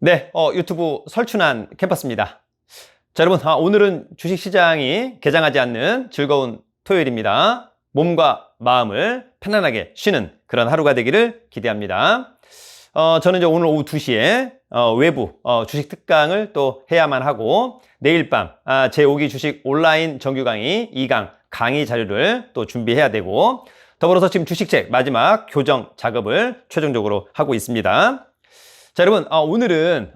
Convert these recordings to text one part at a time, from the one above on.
네, 유튜브 설춘환 캠퍼스입니다. 자, 여러분, 오늘은 주식시장이 개장하지 않는 즐거운 토요일입니다. 몸과 마음을 편안하게 쉬는 그런 하루가 되기를 기대합니다. 저는 이제 오늘 오후 2시에 외부 주식 특강을 또 해야만 하고, 내일 밤 제5기 주식 온라인 정규 강의 2강 강의 자료를 또 준비해야 되고, 더불어서 지금 주식책 마지막 교정 작업을 최종적으로 하고 있습니다. 자, 여러분, 오늘은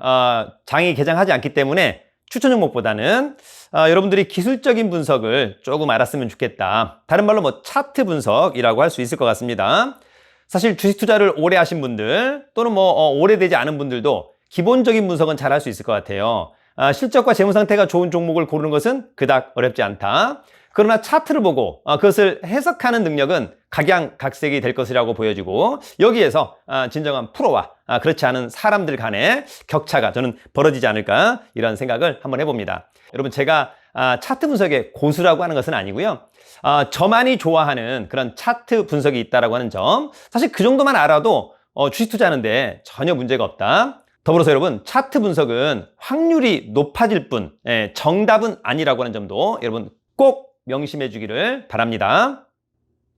장이 개장하지 않기 때문에 추천 종목보다는 여러분들이 기술적인 분석을 조금 알았으면 좋겠다. 다른 말로 뭐 차트 분석이라고 할 수 있을 것 같습니다. 사실 주식 투자를 오래 하신 분들 또는 오래되지 않은 분들도 기본적인 분석은 잘 할 수 있을 것 같아요. 실적과 재무 상태가 좋은 종목을 고르는 것은 그닥 어렵지 않다. 그러나 차트를 보고 그것을 해석하는 능력은 각양각색이 될 것이라고 보여지고, 여기에서 진정한 프로와 그렇지 않은 사람들 간의 격차가 저는 벌어지지 않을까, 이런 생각을 한번 해봅니다. 여러분, 제가 차트 분석의 고수라고 하는 것은 아니고요. 저만이 좋아하는 그런 차트 분석이 있다라고 하는 점, 사실 그 정도만 알아도 주식 투자하는데 전혀 문제가 없다. 더불어서 여러분, 차트 분석은 확률이 높아질 뿐 정답은 아니라고 하는 점도 여러분 꼭 명심해 주기를 바랍니다.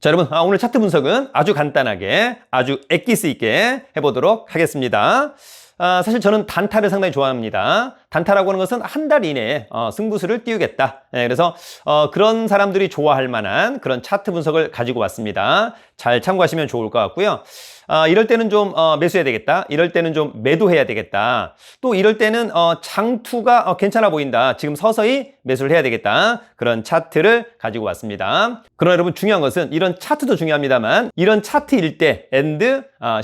자, 여러분, 오늘 차트 분석은 아주 간단하게 아주 엑기스 있게 해보도록 하겠습니다. 사실 저는 단타를 상당히 좋아합니다. 단타라고 하는 것은 한 달 이내에 승부수를 띄우겠다. 그래서 그런 사람들이 좋아할 만한 그런 차트 분석을 가지고 왔습니다. 잘 참고하시면 좋을 것 같고요. 이럴 때는 좀 매수해야 되겠다. 이럴 때는 좀 매도해야 되겠다. 또 이럴 때는 장투가 괜찮아 보인다. 지금 서서히 매수를 해야 되겠다. 그런 차트를 가지고 왔습니다. 그러나 여러분, 중요한 것은 이런 차트도 중요합니다만, 이런 차트일 때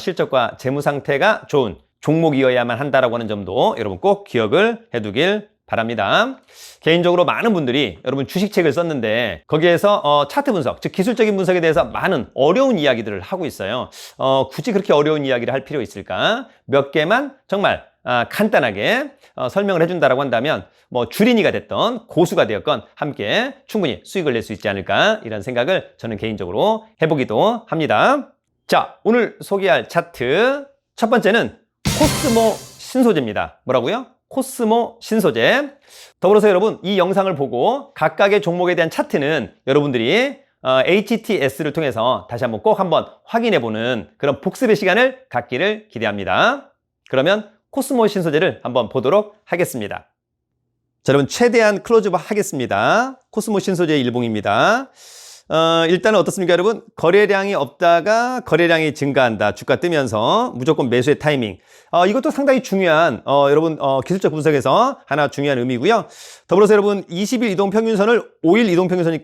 실적과 재무 상태가 좋은 종목이어야만 한다라고 하는 점도 여러분 꼭 기억을 해두길 바랍니다. 개인적으로 많은 분들이 여러분 주식책을 썼는데 거기에서 차트 분석, 즉 기술적인 분석에 대해서 많은 어려운 이야기들을 하고 있어요. 굳이 그렇게 어려운 이야기를 할 필요 있을까? 몇 개만 정말 간단하게 설명을 해준다라고 한다면 주린이가 됐던 고수가 되었건 함께 충분히 수익을 낼 수 있지 않을까, 이런 생각을 저는 개인적으로 해보기도 합니다. 자, 오늘 소개할 차트 첫 번째는 코스모 신소재입니다. 뭐라고요? 코스모 신소재. 더불어서 여러분, 이 영상을 보고 각각의 종목에 대한 차트는 여러분들이 HTS를 통해서 다시 한번 꼭 한번 확인해보는 그런 복습의 시간을 갖기를 기대합니다. 그러면 코스모 신소재를 한번 보도록 하겠습니다. 자, 여러분, 최대한 클로즈업 하겠습니다. 코스모 신소재의 일봉입니다. 일단은 어떻습니까, 여러분? 거래량이 없다가 거래량이 증가한다. 주가 뜨면서 무조건 매수의 타이밍. 이것도 상당히 중요한, 여러분, 기술적 분석에서 하나 중요한 의미고요. 더불어서 여러분, 20일 이동평균선을 5일 이동평균선이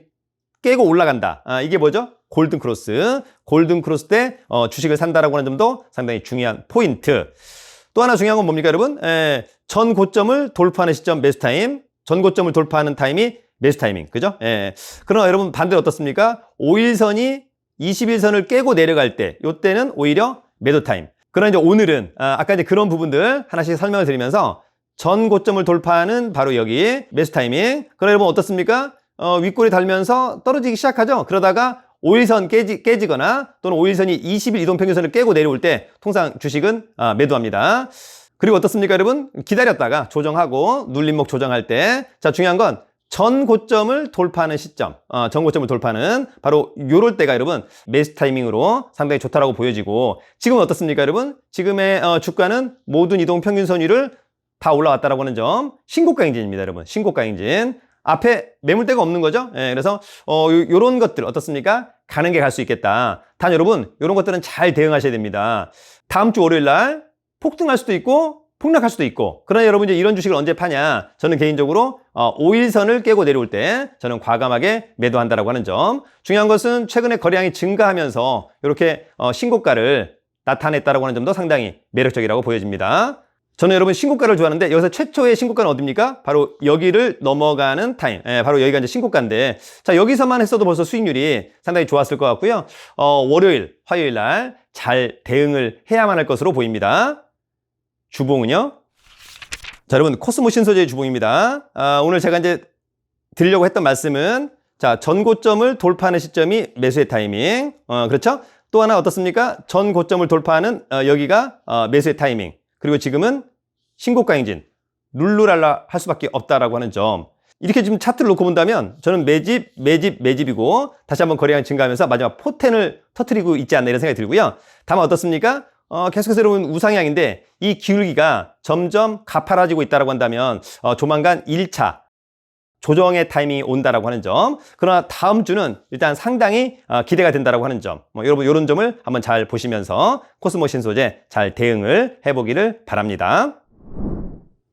깨고 올라간다. 이게 뭐죠? 골든크로스. 골든크로스 때 주식을 산다라고 하는 점도 상당히 중요한 포인트. 또 하나 중요한 건 뭡니까, 여러분? 전 고점을 돌파하는 시점 매수 타임. 전 고점을 돌파하는 타임이 매수 타이밍, 그죠? 그러나 여러분, 반대로 어떻습니까? 5일선이 21선을 깨고 내려갈 때, 요때는 오히려 매도 타임. 그러나 이제 오늘은 아까 이제 그런 부분들 하나씩 설명을 드리면서 전 고점을 돌파하는 바로 여기 매수 타이밍. 그러나 여러분 어떻습니까? 윗골이 달면서 떨어지기 시작하죠? 그러다가 5일선 깨지거나 또는 5일선이 20일 이동평균선을 깨고 내려올 때 통상 주식은 매도합니다. 그리고 어떻습니까, 여러분? 기다렸다가 조정하고 눌림목 조정할 때, 자, 중요한 건 전 고점을 돌파하는 시점, 전 고점을 돌파하는 바로 요럴 때가 여러분 매수 타이밍으로 상당히 좋다라고 보여지고, 지금은 어떻습니까, 여러분? 지금의 주가는 모든 이동 평균선 위를 다 올라왔다라고 하는 점, 신고가 행진입니다, 여러분. 신고가 행진. 앞에 매물대가 없는 거죠. 그래서 요런 것들 어떻습니까? 가는 게 갈 수 있겠다. 단 여러분, 요런 것들은 잘 대응하셔야 됩니다. 다음 주 월요일 날 폭등할 수도 있고 폭락할 수도 있고. 그러나 여러분, 이제 이런 주식을 언제 파냐? 저는 개인적으로 5일선을 깨고 내려올 때 저는 과감하게 매도한다라고 하는 점. 중요한 것은 최근에 거래량이 증가하면서 이렇게 신고가를 나타냈다라고 하는 점도 상당히 매력적이라고 보여집니다. 저는 여러분 신고가를 좋아하는데, 여기서 최초의 신고가는 어디입니까? 바로 여기를 넘어가는 타임. 바로 여기가 이제 신고가인데, 자, 여기서만 했어도 벌써 수익률이 상당히 좋았을 것 같고요. 월요일, 화요일 날 잘 대응을 해야만 할 것으로 보입니다. 주봉은요? 자, 여러분, 코스모 신소재의 주봉입니다. 오늘 제가 이제 드리려고 했던 말씀은, 자, 전고점을 돌파하는 시점이 매수의 타이밍. 그렇죠? 또 하나 어떻습니까? 전고점을 돌파하는 여기가 매수의 타이밍. 그리고 지금은 신고가 행진, 룰루랄라 할 수밖에 없다라고 하는 점. 이렇게 지금 차트를 놓고 본다면 저는 매집이고 다시 한번 거래량이 증가하면서 마지막 포텐을 터뜨리고 있지 않나 이런 생각이 들고요. 다만 어떻습니까? 계속해서 여러분 우상향인데 이 기울기가 점점 가파라지고 있다라고 한다면 조만간 1차 조정의 타이밍이 온다라고 하는 점. 그러나 다음 주는 일단 상당히 기대가 된다라고 하는 점. 여러분 이런 점을 한번 잘 보시면서 코스모 신소재 잘 대응을 해보기를 바랍니다.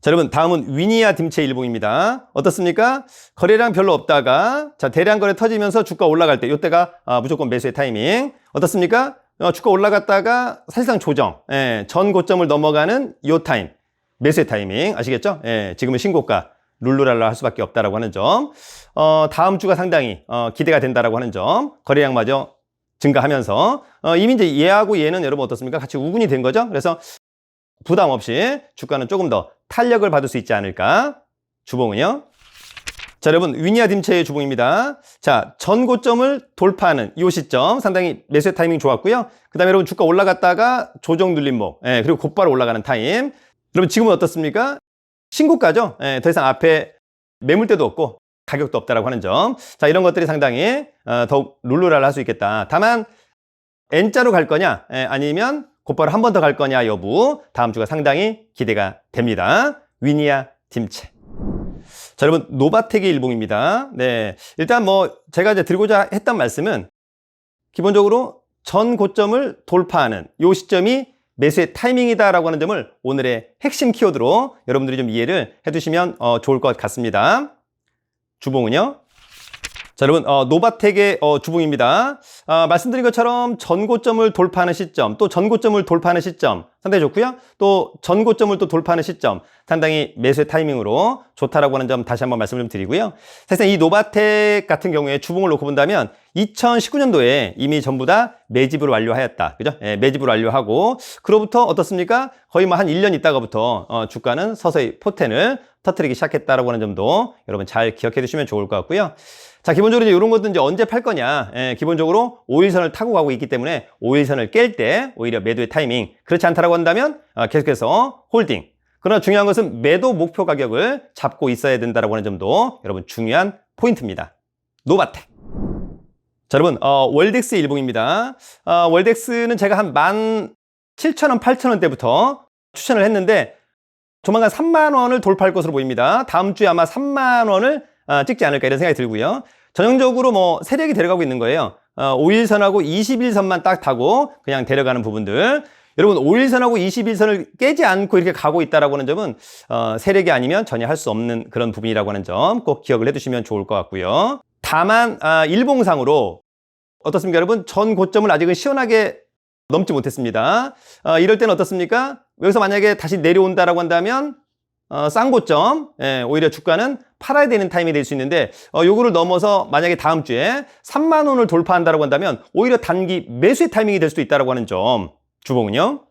자, 여러분 다음은 위니아 딤체 일봉입니다. 어떻습니까? 거래량 별로 없다가 자 대량 거래 터지면서 주가 올라갈 때 이때가 무조건 매수의 타이밍. 어떻습니까? 주가 올라갔다가 사실상 조정, 전 고점을 넘어가는 요 타임, 매수의 타이밍 아시겠죠? 지금은 신고가 룰루랄라 할 수밖에 없다라고 하는 점. 다음 주가 상당히 기대가 된다라고 하는 점. 거래량마저 증가하면서 이미 이제 얘하고 얘는 여러분 어떻습니까? 같이 우군이 된 거죠. 그래서 부담 없이 주가는 조금 더 탄력을 받을 수 있지 않을까? 주봉은요. 자, 여러분 위니아 딤체의 주봉입니다. 자, 전 고점을 돌파하는 이 시점 상당히 매수의 타이밍 좋았고요. 그 다음에 여러분 주가 올라갔다가 조정 눌림목, 그리고 곧바로 올라가는 타임. 여러분 지금은 어떻습니까? 신고가죠. 더 이상 앞에 매물대도 없고 가격도 없다라고 하는 점. 자, 이런 것들이 상당히 더욱 룰루랄라 할 수 있겠다. 다만 N자로 갈 거냐 아니면 곧바로 한 번 더 갈 거냐 여부 다음 주가 상당히 기대가 됩니다. 위니아 딤체. 자, 여러분 노바텍의 일봉입니다. 네, 일단 뭐 제가 이제 드리고자 했던 말씀은 기본적으로 전 고점을 돌파하는 이 시점이 매수의 타이밍이다라고 하는 점을 오늘의 핵심 키워드로 여러분들이 좀 이해를 해두시면 좋을 것 같습니다. 주봉은요. 자, 여러분 노바텍의 주봉입니다. 말씀드린 것처럼 전고점을 돌파하는 시점, 또 전고점을 돌파하는 시점 상당히 좋고요. 또 전고점을 또 돌파하는 시점 상당히 매수의 타이밍으로 좋다라고 하는 점 다시 한번 말씀을 좀 드리고요. 사실상 이 노바텍 같은 경우에 주봉을 놓고 본다면 2019년도에 이미 전부 다 매집을 완료하였다. 그죠? 매집을 완료하고 그로부터 어떻습니까? 거의 뭐 한 1년 있다가부터 주가는 서서히 포텐을 터뜨리기 시작했다라고 하는 점도 여러분 잘 기억해 두시면 좋을 것 같고요. 자, 기본적으로 이제 이런 것도 이제 언제 팔 거냐. 기본적으로 5일선을 타고 가고 있기 때문에 5일선을 깰 때 오히려 매도의 타이밍. 그렇지 않다라고 한다면 계속해서 홀딩. 그러나 중요한 것은 매도 목표 가격을 잡고 있어야 된다라고 하는 점도 여러분 중요한 포인트입니다. 노바텍. 자, 여러분 월덱스 일봉입니다. 월덱스는 제가 한 17,000원, 8,000원대부터 추천을 했는데 조만간 3만 원을 돌파할 것으로 보입니다. 다음 주에 아마 3만 원을 찍지 않을까 이런 생각이 들고요. 전형적으로 뭐 세력이 데려가고 있는 거예요. 5일선하고 21선만 딱 타고 그냥 데려가는 부분들. 여러분 5일선하고 21선을 깨지 않고 이렇게 가고 있다라고 하는 점은 세력이 아니면 전혀 할 수 없는 그런 부분이라고 하는 점 꼭 기억을 해두시면 좋을 것 같고요. 다만 일봉상으로 어떻습니까 여러분? 전 고점을 아직은 시원하게 넘지 못했습니다. 이럴 때는 어떻습니까? 여기서 만약에 다시 내려온다라고 한다면 싼 고점, 오히려 주가는 팔아야 되는 타임이 될 수 있는데 요거를 넘어서 만약에 다음 주에 3만 원을 돌파한다라고 한다면 오히려 단기 매수의 타이밍이 될 수도 있다라고 하는 점. 주봉은요.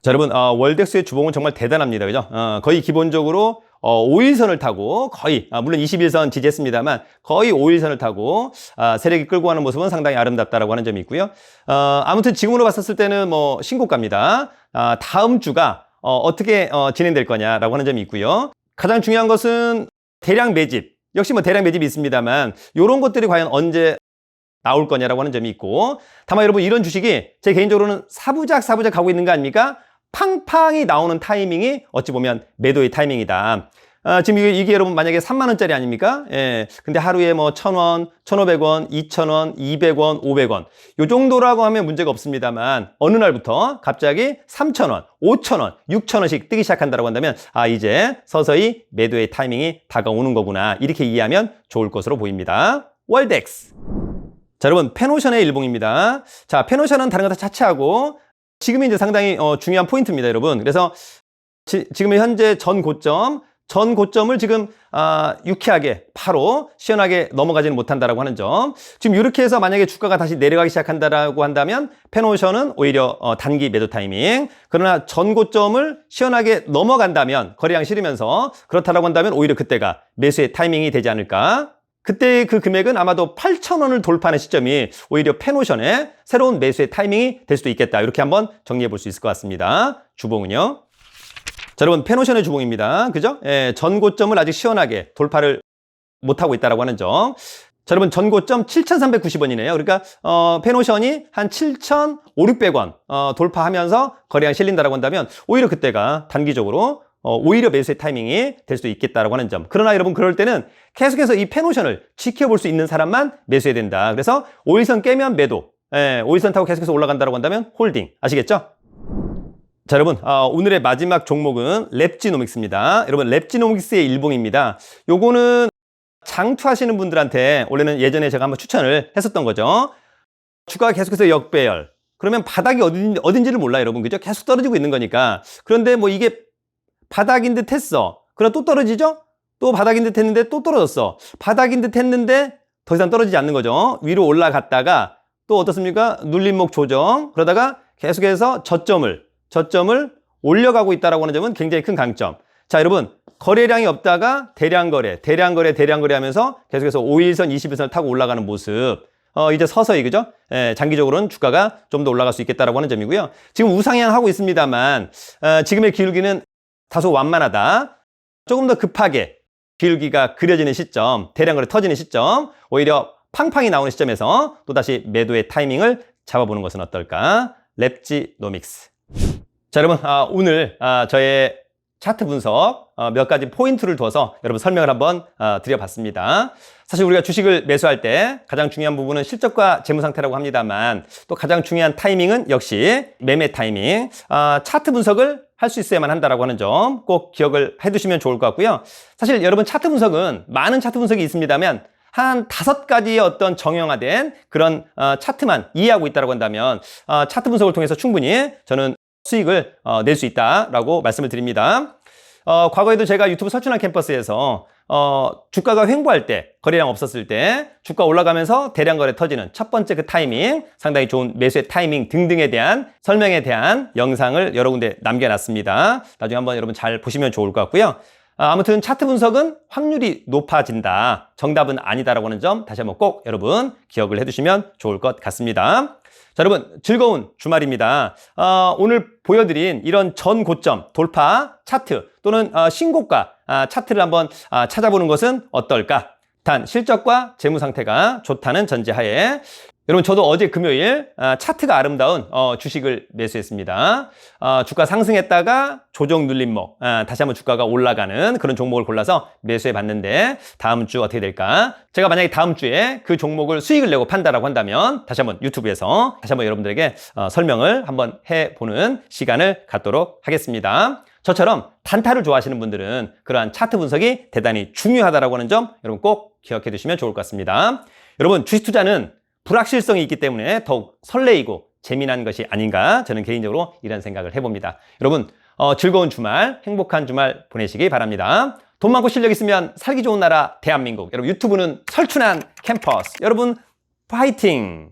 자, 여러분 월덱스의 주봉은 정말 대단합니다. 그죠? 거의 기본적으로 5일선을 타고 거의 물론 21선 지지했습니다만 거의 5일선을 타고 세력이 끌고 가는 모습은 상당히 아름답다라고 하는 점이 있고요. 아무튼 지금으로 봤었을 때는 뭐 신고가입니다. 다음 주가 어떻게 진행될 거냐라고 하는 점이 있고요. 가장 중요한 것은 대량 매집. 역시 뭐 대량 매집이 있습니다만 이런 것들이 과연 언제 나올 거냐라고 하는 점이 있고 다만 여러분 이런 주식이 제 개인적으로는 사부작 가고 있는 거 아닙니까? 팡팡이 나오는 타이밍이 어찌 보면 매도의 타이밍이다. 지금 이게 여러분 만약에 3만 원짜리 아닙니까? 근데 하루에 뭐 1,000원, 1,500원, 2,000원, 200원, 500원 요 정도라고 하면 문제가 없습니다만 어느 날부터 갑자기 3,000원, 5,000원, 6,000원씩 뜨기 시작한다고 한다면 이제 서서히 매도의 타이밍이 다가오는 거구나 이렇게 이해하면 좋을 것으로 보입니다. 월덱스. 자, 여러분 페노션의 일봉입니다. 자, 페노션은 다른 거 다 차치하고 지금이 이제 상당히 중요한 포인트입니다, 여러분. 그래서 지금 현재 전 고점을 지금 유쾌하게 바로 시원하게 넘어가지는 못한다라고 하는 점. 지금 이렇게 해서 만약에 주가가 다시 내려가기 시작한다라고 한다면 페노션은 오히려 단기 매도 타이밍. 그러나 전 고점을 시원하게 넘어간다면 거래량 실으면서 그렇다라고 한다면 오히려 그때가 매수의 타이밍이 되지 않을까. 그때 그 금액은 아마도 8,000원을 돌파하는 시점이 오히려 페노션의 새로운 매수의 타이밍이 될 수도 있겠다. 이렇게 한번 정리해 볼 수 있을 것 같습니다. 주봉은요. 자, 여러분, 페노션의 주봉입니다. 그죠? 예, 전고점을 아직 시원하게 돌파를 못하고 있다라고 하는 점. 자, 여러분, 전고점 7,390원이네요. 그러니까, 페노션이 한 7,500~600원, 돌파하면서 거래량 실린다라고 한다면, 오히려 그때가 단기적으로, 오히려 매수의 타이밍이 될 수도 있겠다라고 하는 점. 그러나 여러분, 그럴 때는 계속해서 이 페노션을 지켜볼 수 있는 사람만 매수해야 된다. 그래서 5일선 깨면 매도, 예, 5일선 타고 계속해서 올라간다라고 한다면 홀딩. 아시겠죠? 자, 여러분, 오늘의 마지막 종목은 랩지노믹스입니다. 여러분, 랩지노믹스의 일봉입니다. 요거는 장투하시는 분들한테 원래는 예전에 제가 한번 추천을 했었던 거죠. 주가가 계속해서 역배열. 그러면 바닥이 어딘지를 몰라요, 여러분. 그죠? 계속 떨어지고 있는 거니까. 그런데 뭐 이게 바닥인 듯 했어. 그럼 또 떨어지죠? 또 바닥인 듯 했는데 또 떨어졌어. 바닥인 듯 했는데 더 이상 떨어지지 않는 거죠. 위로 올라갔다가 또 어떻습니까? 눌림목 조정. 그러다가 계속해서 저점을 올려가고 있다라고 하는 점은 굉장히 큰 강점. 자, 여러분, 거래량이 없다가 대량 거래 하면서 계속해서 5일선, 21선을 타고 올라가는 모습. 이제 서서히, 그죠? 예, 장기적으로는 주가가 좀 더 올라갈 수 있겠다라고 하는 점이고요. 지금 우상향하고 있습니다만, 지금의 기울기는 다소 완만하다. 조금 더 급하게 기울기가 그려지는 시점, 대량 거래 터지는 시점, 오히려 팡팡이 나오는 시점에서 또다시 매도의 타이밍을 잡아보는 것은 어떨까? 랩지노믹스. 자, 여러분, 오늘 저의 차트 분석 몇 가지 포인트를 둬서 여러분 설명을 한번 드려봤습니다. 사실 우리가 주식을 매수할 때 가장 중요한 부분은 실적과 재무 상태라고 합니다만 또 가장 중요한 타이밍은 역시 매매 타이밍. 차트 분석을 할 수 있어야만 한다라고 하는 점 꼭 기억을 해두시면 좋을 것 같고요. 사실 여러분 차트 분석은 많은 차트 분석이 있습니다만 한 5가지의 어떤 정형화된 그런 차트만 이해하고 있다고 한다면 차트 분석을 통해서 충분히 저는 수익을 낼 수 있다라고 말씀을 드립니다. 과거에도 제가 유튜브 설춘한 캠퍼스에서 주가가 횡보할 때, 거래량 없었을 때 주가 올라가면서 대량 거래 터지는 첫 번째 그 타이밍, 상당히 좋은 매수의 타이밍 등등에 대한 설명에 대한 영상을 여러 군데 남겨놨습니다. 나중에 한번 여러분 잘 보시면 좋을 것 같고요. 아무튼 차트 분석은 확률이 높아진다. 정답은 아니다라고 하는 점 다시 한번 꼭 여러분 기억을 해두시면 좋을 것 같습니다. 자, 여러분 즐거운 주말입니다. 오늘 보여드린 이런 전 고점 돌파 차트 또는 신고가 차트를 한번 찾아보는 것은 어떨까? 단 실적과 재무 상태가 좋다는 전제하에 여러분 저도 어제 금요일 차트가 아름다운 주식을 매수했습니다. 주가 상승했다가 조정 눌림목 다시 한번 주가가 올라가는 그런 종목을 골라서 매수해 봤는데 다음 주 어떻게 될까? 제가 만약에 다음 주에 그 종목을 수익을 내고 판다라고 한다면 다시 한번 유튜브에서 다시 한번 여러분들에게 설명을 한번 해보는 시간을 갖도록 하겠습니다. 저처럼 단타를 좋아하시는 분들은 그러한 차트 분석이 대단히 중요하다라고 하는 점 여러분 꼭 기억해 두시면 좋을 것 같습니다. 여러분 주식 투자는 불확실성이 있기 때문에 더욱 설레이고 재미난 것이 아닌가 저는 개인적으로 이런 생각을 해봅니다. 여러분 즐거운 주말, 행복한 주말 보내시기 바랍니다. 돈 많고 실력 있으면 살기 좋은 나라 대한민국. 여러분 유튜브는 설춘한 캠퍼스. 여러분 파이팅!